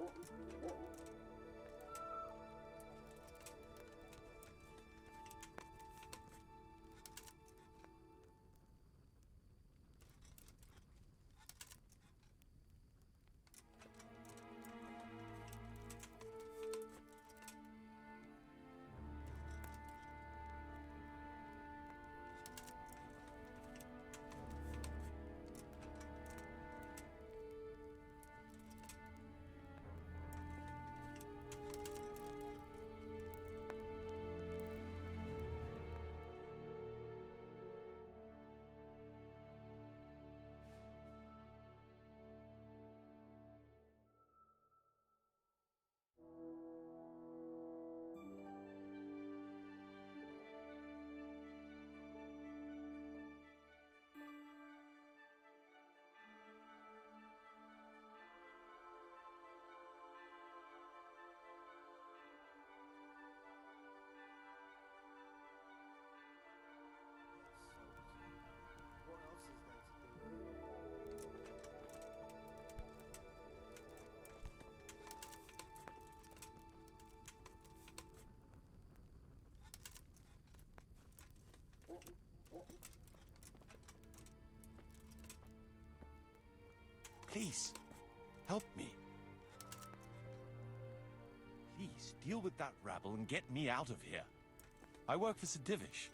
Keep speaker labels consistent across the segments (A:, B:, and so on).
A: What else is there to do?
B: Please, help me. Please, deal with that rabble and get me out of here. I work for Sir Divish.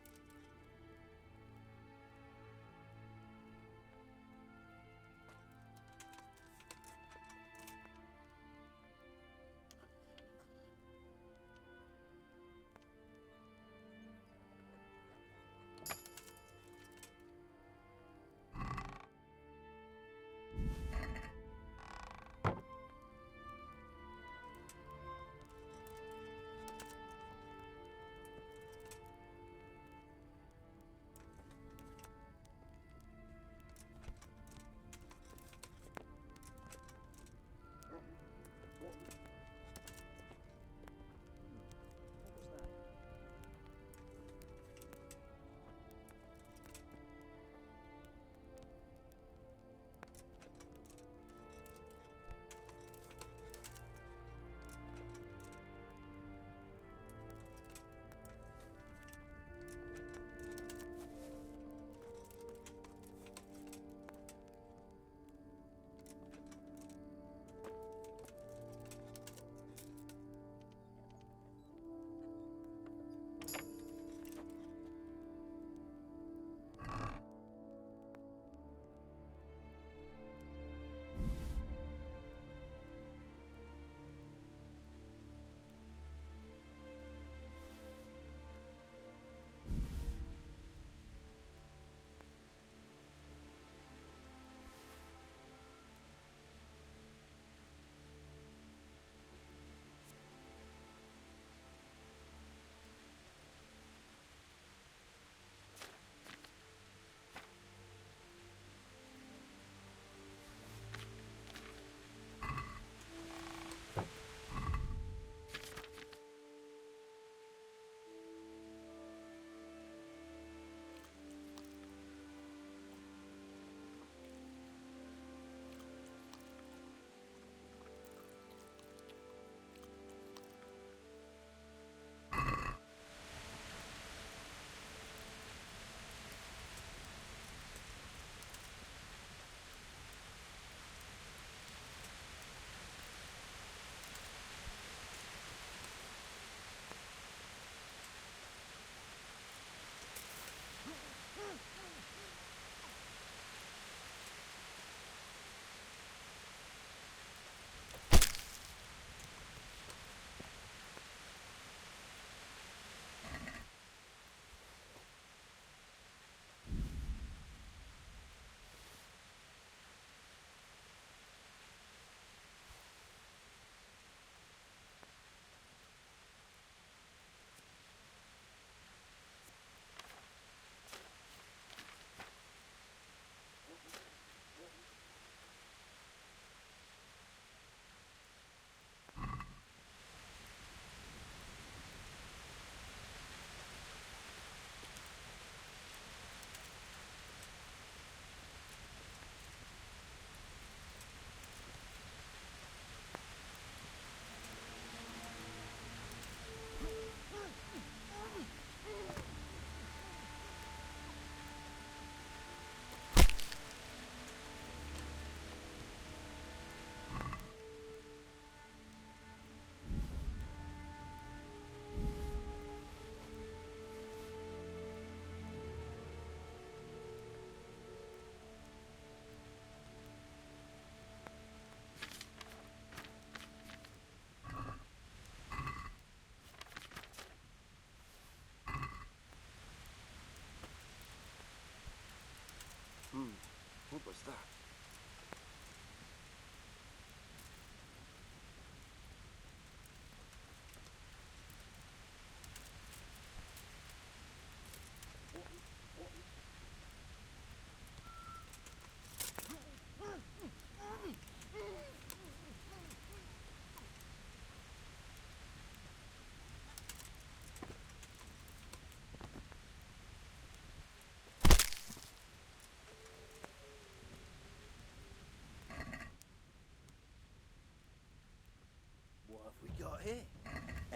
C: What have we got here?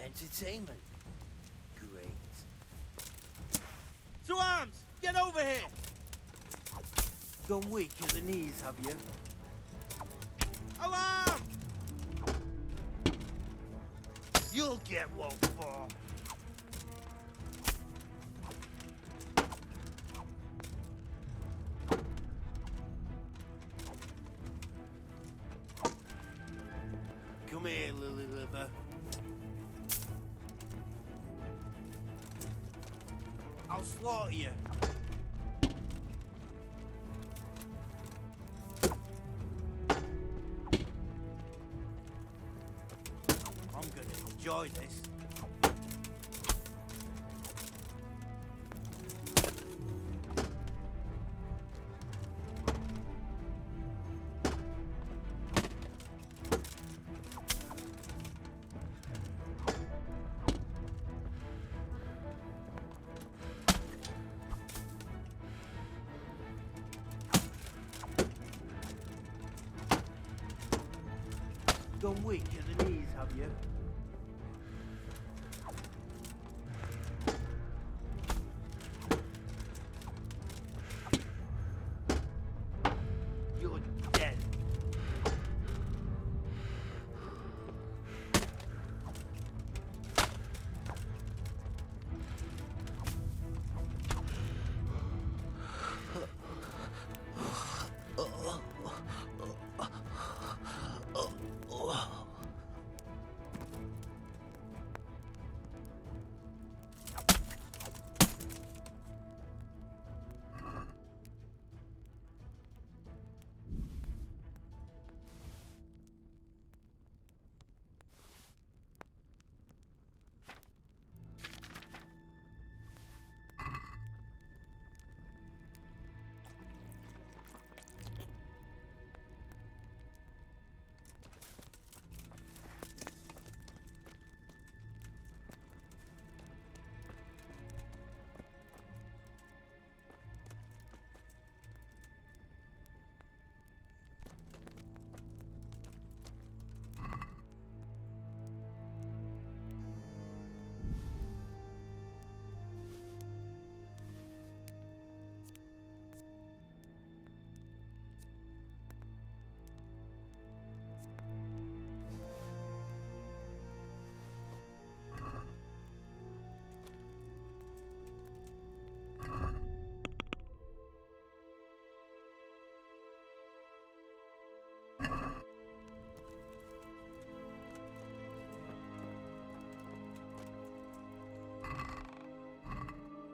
C: Entertainment. Great.
D: To arms! Get over here!
C: Gone weak at the knees, have you?
D: Alarm!
C: You'll get one for. Come here, Lily Liver. I'll slaughter you. I'm gonna enjoy this. Gone weak at the knees, have you? You're dead.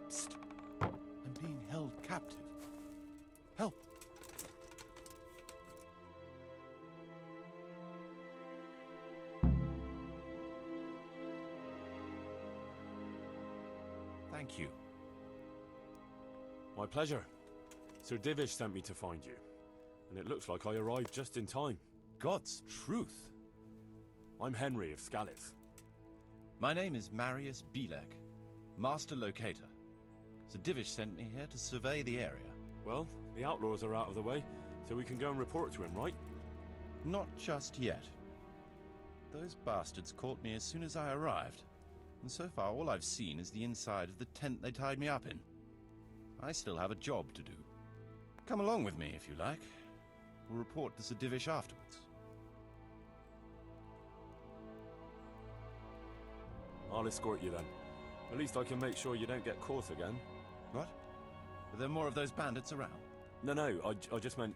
B: Psst. I'm being held captive. Help! Thank you.
E: My pleasure. Sir Divish sent me to find you, and it looks like I arrived just in time.
B: God's truth.
E: I'm Henry of Scalith.
B: My name is Marius Belek, Master Locator. Sir Divish sent me here to survey the area.
E: Well, the outlaws are out of the way, so we can go and report to him, right?
B: Not just yet. Those bastards caught me as soon as I arrived, and so far all I've seen is the inside of the tent they tied me up in. I still have a job to do. Come along with me if you like. We'll report to Sir Divish afterwards.
E: I'll escort you then. At least I can make sure you don't get caught again.
B: What? Are there more of those bandits around?
E: No, I just meant...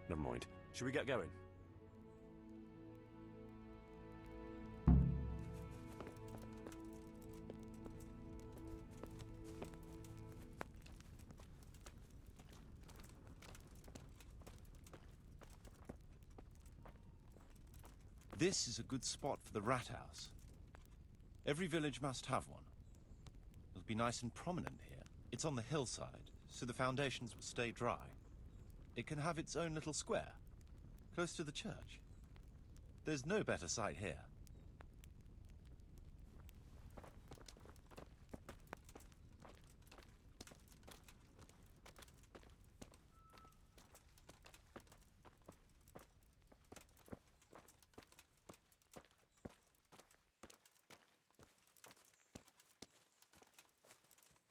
E: Never mind. Should we get going?
B: This is a good spot for the rat house. Every village must have one. It'll be nice and prominent here. It's on the hillside, so the foundations will stay dry. It can have its own little square, close to the church. There's no better site here.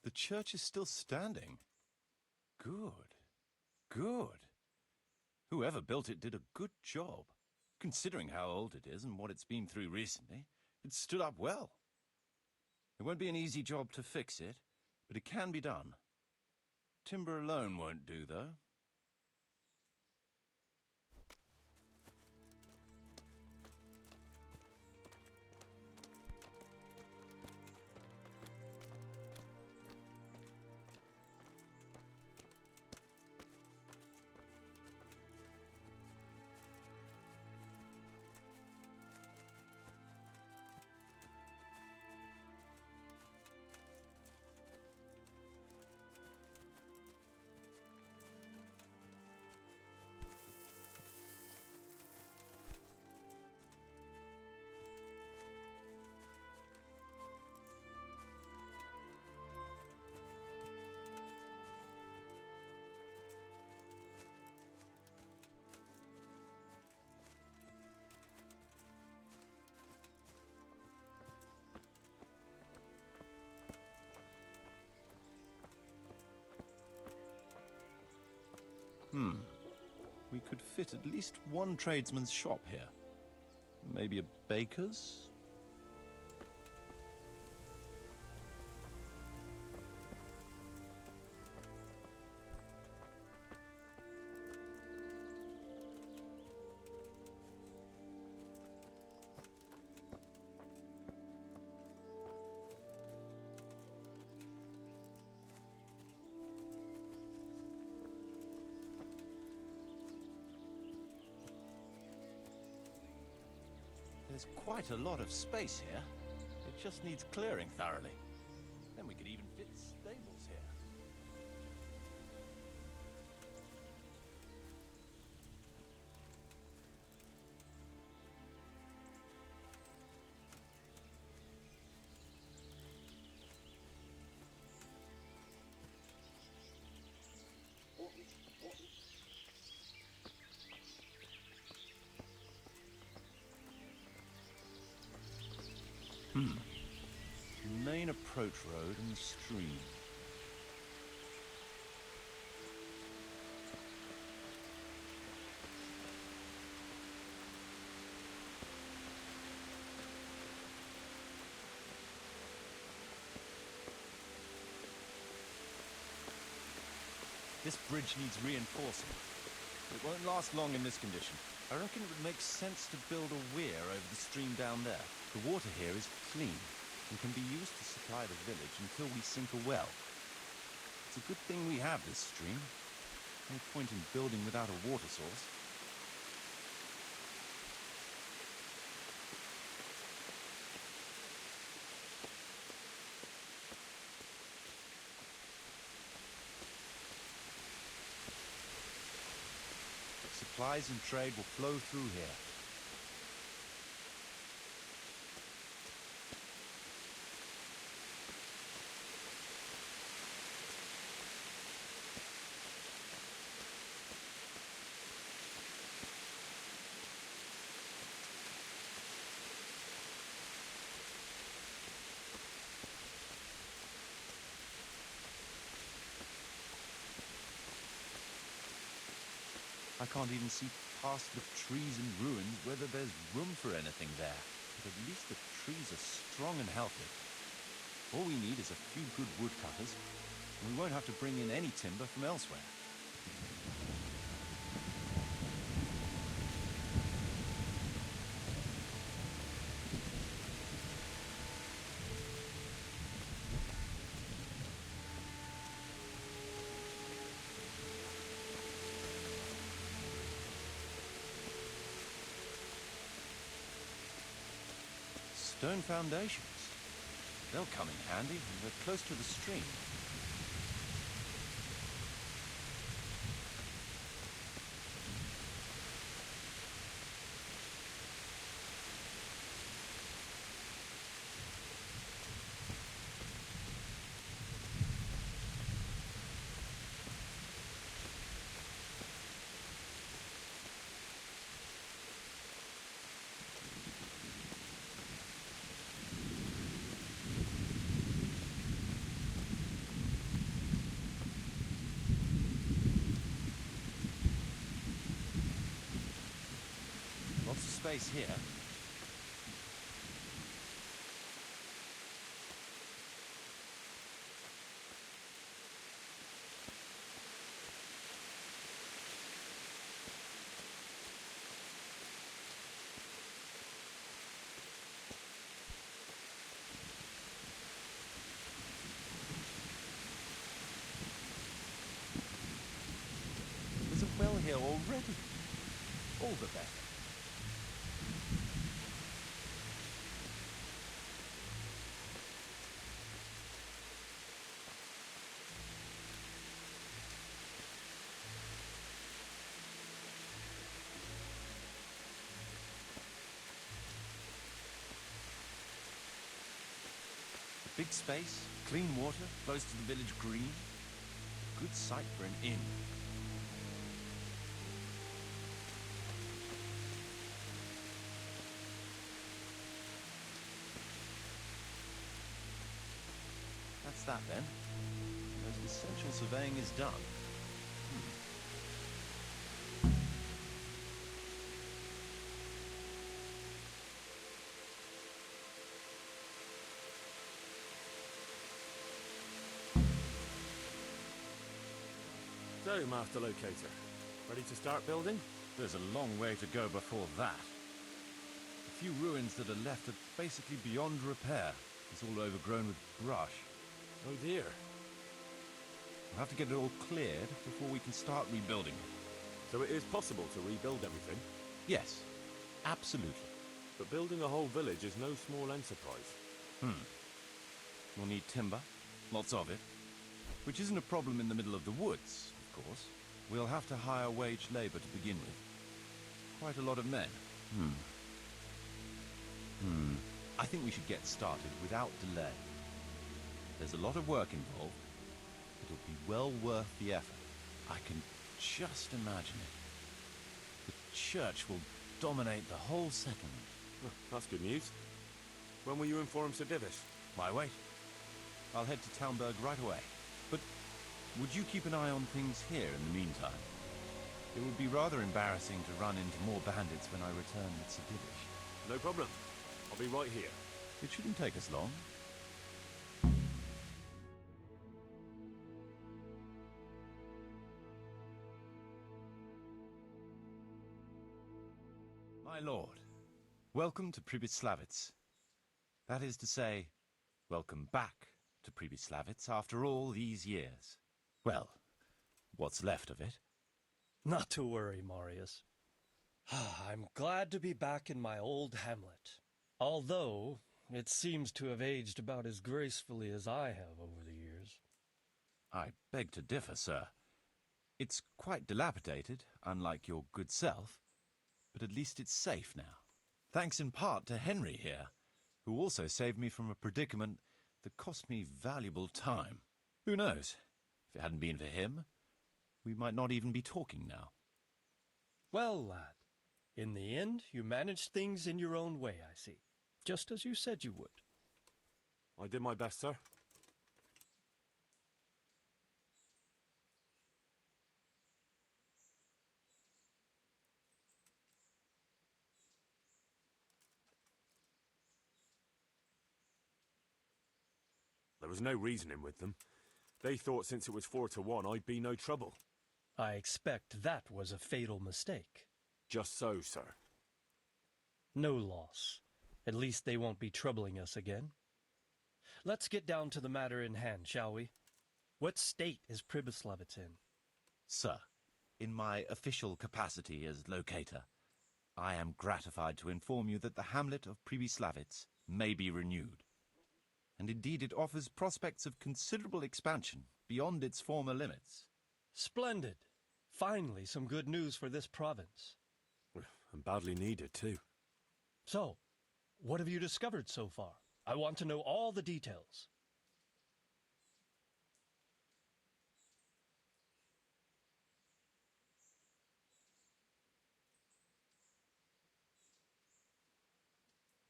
B: The church is still standing. Good. Good. Whoever built it did a good job. Considering how old it is and what it's been through recently, it stood up well. It won't be an easy job to fix it, but it can be done. Timber alone won't do, though. We could fit at least one tradesman's shop here. Maybe a baker's? There's quite a lot of space here. It just needs clearing thoroughly. Then we could even fit stables here. Main approach road and stream. This bridge needs reinforcing. It won't last long in this condition. I reckon it would make sense to build a weir over the stream down there. The water here is clean and can be used to supply the village until we sink a well. It's a good thing we have this stream. No point in building without a water source. Supplies and trade will flow through here. I can't even see past the trees and ruins whether there's room for anything there. But at least the trees are strong and healthy. All we need is a few good woodcutters, and we won't have to bring in any timber from elsewhere. Stone foundations. They'll come in handy, and we're close to the stream. Lots of space here. There's a well here already. All the better. Big space, clean water, close to the village green. Good site for an inn. That's that then. Most essential surveying is done.
E: So, Master Locator, ready to start building?
B: There's a long way to go before that. The few ruins that are left are basically beyond repair. It's all overgrown with brush.
E: Oh dear.
B: We'll have to get it all cleared before we can start rebuilding it.
E: So it is possible to rebuild everything?
B: Yes, absolutely.
E: But building a whole village is no small enterprise.
B: We'll need timber, lots of it, which isn't a problem in the middle of the woods, of course. We'll have to hire wage labor to begin with. Quite a lot of men. I think we should get started without delay. There's a lot of work involved. It'll be well worth the effort. I can just imagine it. The church will dominate the whole settlement.
E: Oh, that's good news. When will you inform Sir Divish?
B: Why wait? I'll head to Townburg right away. But would you keep an eye on things here in the meantime? It would be rather embarrassing to run into more bandits when I return with Sir Divish.
E: No problem. I'll be right here.
B: It shouldn't take us long. My lord, welcome to PRYSLAVITZ. That is to say, welcome back to PRYSLAVITZ after all these years. Well, what's left of it.
F: Not to worry, Marius. I'm glad to be back in my old hamlet. Although, it seems to have aged about as gracefully as I have over the years.
B: I beg to differ, sir. It's quite dilapidated, unlike your good self, but at least it's safe now. Thanks in part to Henry here, who also saved me from a predicament that cost me valuable time. Who knows? If it hadn't been for him, we might not even be talking now.
F: Well, lad, in the end, you managed things in your own way, I see. Just as you said you would.
E: I did my best, sir. There was no reasoning with them. They thought since it was 4-1, I'd be no trouble.
F: I expect that was a fatal mistake.
E: Just so, sir.
F: No loss. At least they won't be troubling us again. Let's get down to the matter in hand, shall we? What state is PRYSLAVITZ in?
B: Sir, in my official capacity as locator, I am gratified to inform you that the hamlet of PRYSLAVITZ may be renewed. And indeed it offers prospects of considerable expansion beyond its former limits.
F: Splendid. Finally, some good news for this province.
E: And badly needed, too.
F: So, what have you discovered so far? I want to know all the details.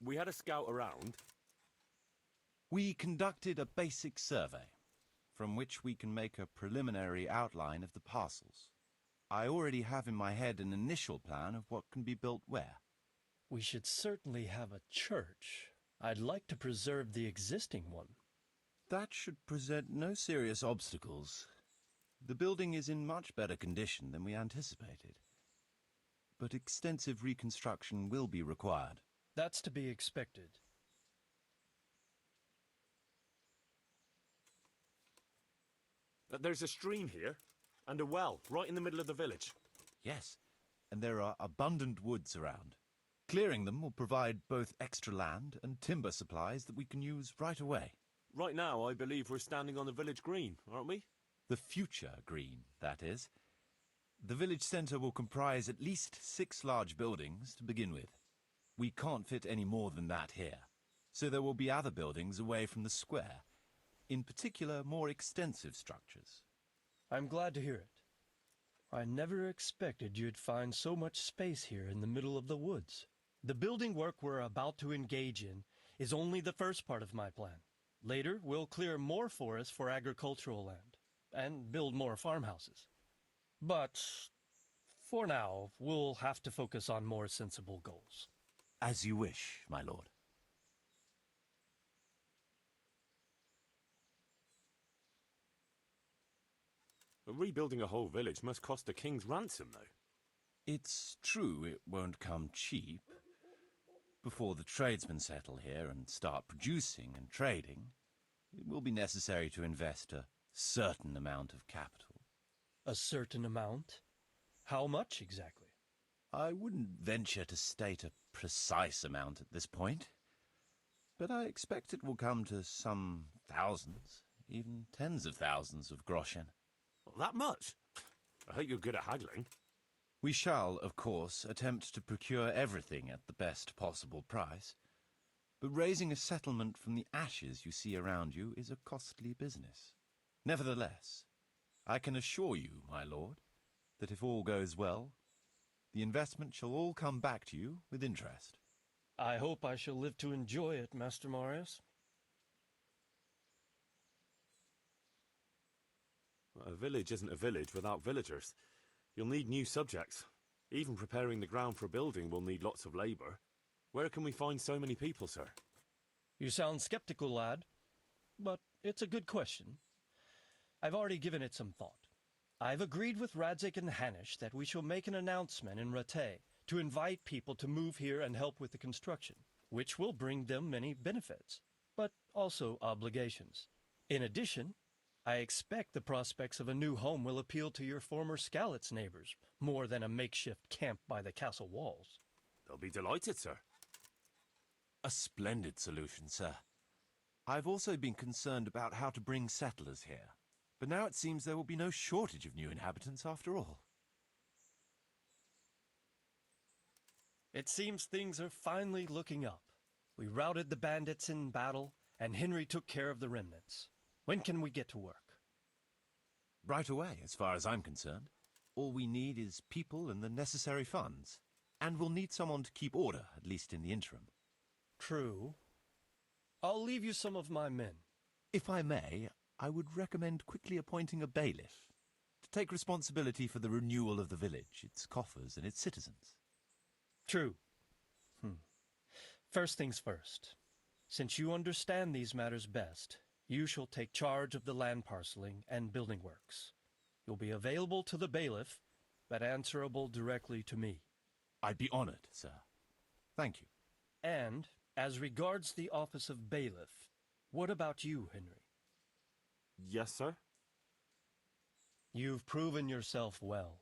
E: We had a scout around.
B: We conducted a basic survey, from which we can make a preliminary outline of the parcels. I already have in my head an initial plan of what can be built where.
F: We should certainly have a church. I'd like to preserve the existing one.
B: That should present no serious obstacles. The building is in much better condition than we anticipated. But extensive reconstruction will be required.
F: That's to be expected.
E: There's a stream here, and a well, right in the middle of the village.
B: Yes, and there are abundant woods around. Clearing them will provide both extra land and timber supplies that we can use right away.
E: Right now, I believe we're standing on the village green, aren't we?
B: The future green, that is. The village centre will comprise at least 6 large buildings to begin with. We can't fit any more than that here, so there will be other buildings away from the square, in particular more extensive structures.
F: I'm glad to hear it. I never expected you'd find so much space here in the middle of the woods. The building work we're about to engage in is only the first part of my plan. Later, we'll clear more forest for agricultural land and build more farmhouses. But for now, we'll have to focus on more sensible goals.
B: As you wish, my lord.
E: Rebuilding a whole village must cost a king's ransom, though.
B: It's true it won't come cheap. Before the tradesmen settle here and start producing and trading, it will be necessary to invest a certain amount of capital.
F: A certain amount? How much exactly?
B: I wouldn't venture to state a precise amount at this point, but I expect it will come to some thousands, even tens of thousands of groschen.
E: That much? I hope you're good at haggling.
B: We shall, of course, attempt to procure everything at the best possible price, but raising a settlement from the ashes you see around you is a costly business. Nevertheless, I can assure you, my lord, that if all goes well, the investment shall all come back to you with interest.
F: I hope I shall live to enjoy it, Master Marius.
E: A village isn't a village without villagers. You'll need new subjects. Even preparing the ground for a building will need lots of labour. Where can we find so many people, sir?
F: You sound skeptical, lad, but it's a good question. I've already given it some thought. I've agreed with Radzik and Hanish that we shall make an announcement in Rattay to invite people to move here and help with the construction, which will bring them many benefits, but also obligations. In addition, I expect the prospects of a new home will appeal to your former Skalitz neighbors, more than a makeshift camp by the castle walls.
E: They'll be delighted, sir.
B: A splendid solution, sir. I've also been concerned about how to bring settlers here, but now it seems there will be no shortage of new inhabitants after all.
F: It seems things are finally looking up. We routed the bandits in battle, and Henry took care of the remnants. When can we get to work?
B: Right away, as far as I'm concerned. All we need is people and the necessary funds. And we'll need someone to keep order, at least in the interim.
F: True. I'll leave you some of my men.
B: If I may, I would recommend quickly appointing a bailiff to take responsibility for the renewal of the village, its coffers and its citizens.
F: True. First things first. Since you understand these matters best, you shall take charge of the land parceling and building works. You'll be available to the bailiff, but answerable directly to me.
B: I'd be honored, sir. Thank you.
F: And, as regards the office of bailiff, what about you, Henry?
E: Yes, sir?
F: You've proven yourself well.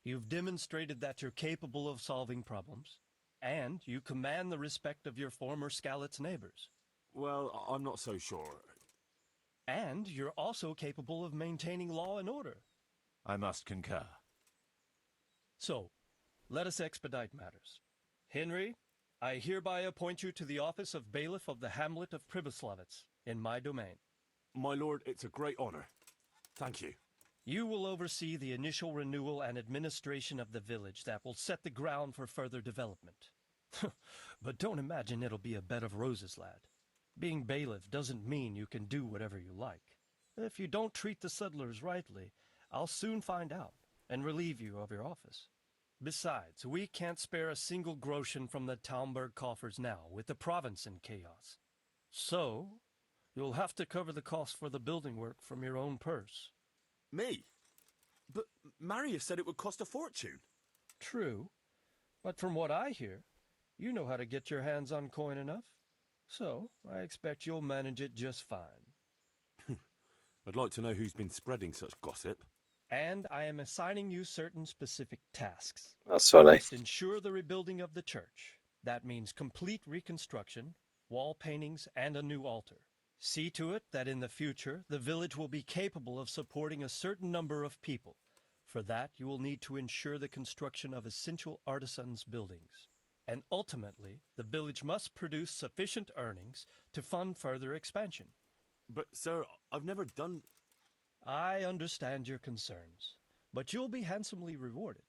F: You've demonstrated that you're capable of solving problems, And you command the respect of your former Skalitz neighbors.
E: Well, I'm not so sure.
F: And you're also capable of maintaining law and order.
B: I must concur.
F: So, let us expedite matters. Henry, I hereby appoint you to the office of bailiff of the hamlet of PRYSLAVITZ, in my domain.
E: My lord, it's a great honor. Thank you.
F: You will oversee the initial renewal and administration of the village that will set the ground for further development. But don't imagine it'll be a bed of roses, lad. Being bailiff doesn't mean you can do whatever you like. If you don't treat the settlers rightly, I'll soon find out and relieve you of your office. Besides, we can't spare a single groschen from the Talmberg coffers now, with the province in chaos. So, you'll have to cover the cost for the building work from your own purse.
E: Me? But Marius said it would cost a fortune.
F: True, but from what I hear, you know how to get your hands on coin enough. So, I expect you'll manage it just fine.
E: I'd like to know who's been spreading such gossip.
F: And I am assigning you certain specific tasks.
G: That's funny.
F: First, ensure the rebuilding of the church. That means complete reconstruction, wall paintings, and a new altar. See to it that in the future, the village will be capable of supporting a certain number of people. For that, you will need to ensure the construction of essential artisans' buildings. And ultimately, the village must produce sufficient earnings to fund further expansion.
E: But, sir, I've never done...
F: I understand your concerns, but you'll be handsomely rewarded.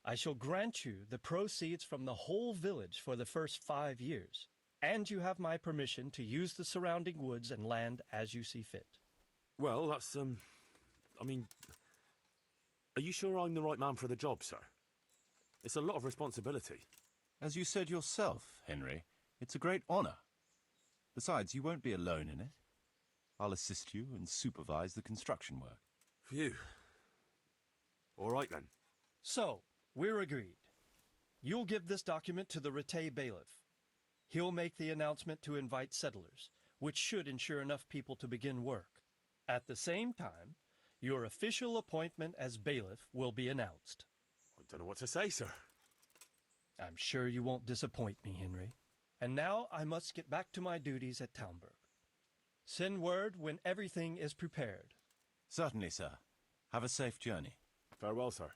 F: I shall grant you the proceeds from the whole village for the first 5 years, and you have my permission to use the surrounding woods and land as you see fit.
E: Well, that's, I mean... Are you sure I'm the right man for the job, sir? It's a lot of responsibility.
B: As you said yourself, Henry, it's a great honor. Besides, you won't be alone in it. I'll assist you and supervise the construction work.
E: Phew. All right, then.
F: So, we're agreed. You'll give this document to the Rete bailiff. He'll make the announcement to invite settlers, which should ensure enough people to begin work. At the same time, your official appointment as bailiff will be announced.
E: I don't know what to say, sir.
F: I'm sure you won't disappoint me, Henry. And now I must get back to my duties at Talmberg. Send word when everything is prepared.
B: Certainly, sir. Have a safe journey.
E: Farewell, sir.